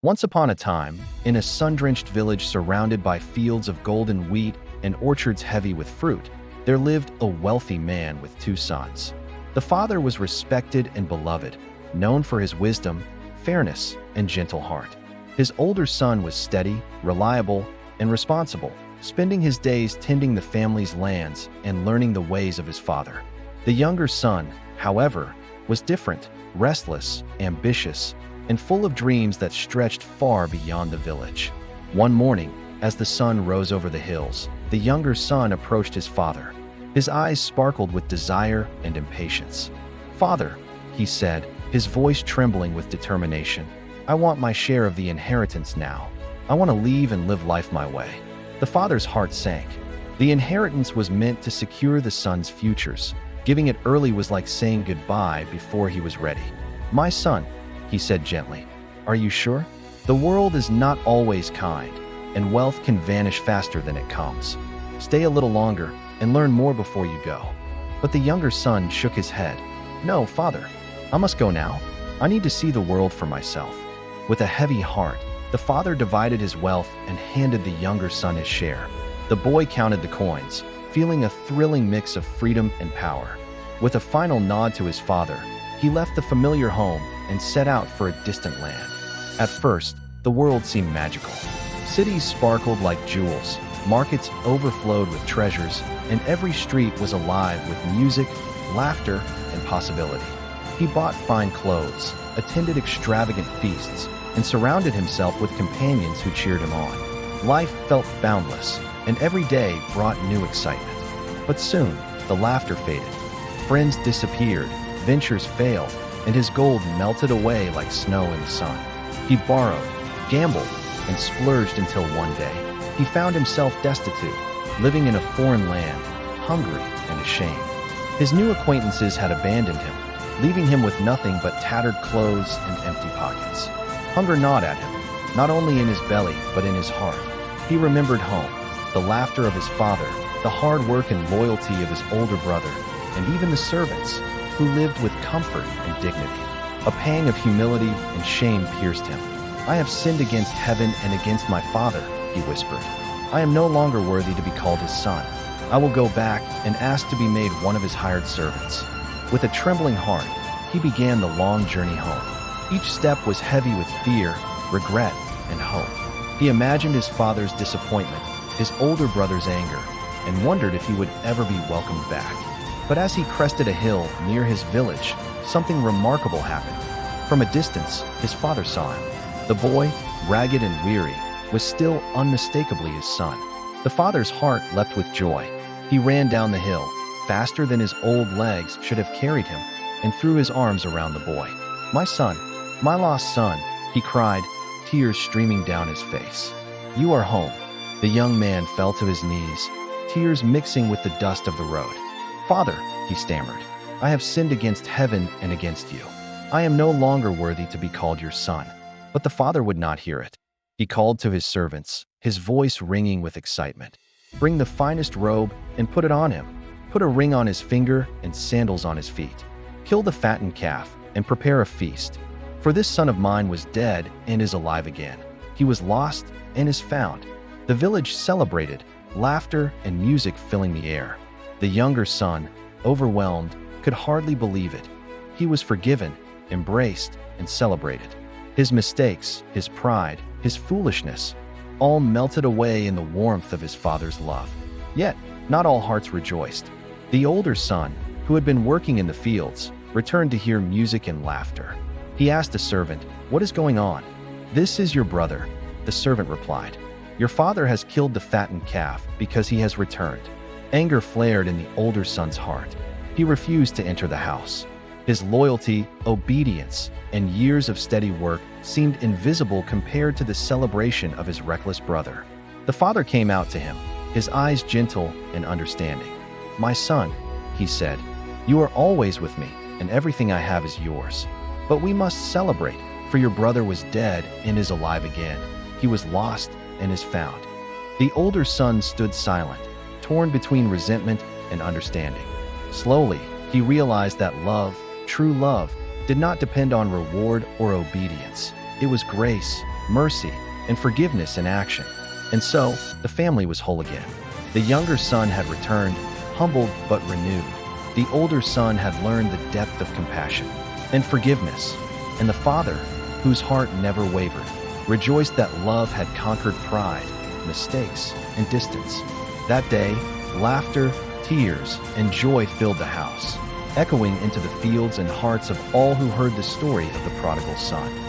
Once upon a time, in a sun-drenched village surrounded by fields of golden wheat and orchards heavy with fruit, there lived a wealthy man with two sons. The father was respected and beloved, known for his wisdom, fairness, and gentle heart. His older son was steady, reliable, and responsible, spending his days tending the family's lands and learning the ways of his father. The younger son, however, was different, restless, ambitious, and full of dreams that stretched far beyond the village. One morning, as the sun rose over the hills, the younger son approached his father. His eyes sparkled with desire and impatience. "Father," he said, his voice trembling with determination, "I want my share of the inheritance now. I want to leave and live life my way." The father's heart sank. The inheritance was meant to secure the son's futures. Giving it early was like saying goodbye before he was ready. "My son," he said gently, "are you sure? The world is not always kind, and wealth can vanish faster than it comes. Stay a little longer and learn more before you go." But the younger son shook his head. "No, father, I must go now. I need to see the world for myself." With a heavy heart, the father divided his wealth and handed the younger son his share. The boy counted the coins, feeling a thrilling mix of freedom and power. With a final nod to his father, he left the familiar home and set out for a distant land. At first, the world seemed magical. Cities sparkled like jewels, markets overflowed with treasures, and every street was alive with music, laughter, and possibility. He bought fine clothes, attended extravagant feasts, and surrounded himself with companions who cheered him on. Life felt boundless, and every day brought new excitement. But soon, the laughter faded. Friends disappeared, ventures failed, and his gold melted away like snow in the sun. He borrowed, gambled, and splurged until one day he found himself destitute, living in a foreign land, hungry and ashamed. His new acquaintances had abandoned him, leaving him with nothing but tattered clothes and empty pockets. Hunger gnawed at him, not only in his belly but in his heart. He remembered home, the laughter of his father, the hard work and loyalty of his older brother, and even the servants, who lived with comfort and dignity. A pang of humility and shame pierced him. "I have sinned against heaven and against my father," he whispered. "I am no longer worthy to be called his son. I will go back and ask to be made one of his hired servants." With a trembling heart, he began the long journey home. Each step was heavy with fear, regret, and hope. He imagined his father's disappointment, his older brother's anger, and wondered if he would ever be welcomed back. But as he crested a hill near his village, something remarkable happened. From a distance, his father saw him. The boy, ragged and weary, was still unmistakably his son. The father's heart leapt with joy. He ran down the hill, faster than his old legs should have carried him, and threw his arms around the boy. "My son, my lost son," he cried, tears streaming down his face. "You are home." The young man fell to his knees, tears mixing with the dust of the road. "Father," he stammered, "I have sinned against heaven and against you. I am no longer worthy to be called your son." But the father would not hear it. He called to his servants, his voice ringing with excitement. "Bring the finest robe and put it on him. Put a ring on his finger and sandals on his feet. Kill the fattened calf and prepare a feast. For this son of mine was dead and is alive again. He was lost and is found." The village celebrated, laughter and music filling the air. The younger son, overwhelmed, could hardly believe it. He was forgiven, embraced, and celebrated. His mistakes, his pride, his foolishness, all melted away in the warmth of his father's love. Yet, not all hearts rejoiced. The older son, who had been working in the fields, returned to hear music and laughter. He asked a servant, "What is going on?" "This is your brother," the servant replied. "Your father has killed the fattened calf because he has returned." Anger flared in the older son's heart. He refused to enter the house. His loyalty, obedience, and years of steady work seemed invisible compared to the celebration of his reckless brother. The father came out to him, his eyes gentle and understanding. "My son," he said, "you are always with me, and everything I have is yours. But we must celebrate, for your brother was dead and is alive again. He was lost and is found." The older son stood silent, torn between resentment and understanding. Slowly, he realized that love, true love, did not depend on reward or obedience. It was grace, mercy, and forgiveness in action. And so, the family was whole again. The younger son had returned, humbled but renewed. The older son had learned the depth of compassion and forgiveness. And the father, whose heart never wavered, rejoiced that love had conquered pride, mistakes, and distance. That day, laughter, tears, and joy filled the house, echoing into the fields and hearts of all who heard the story of the prodigal son.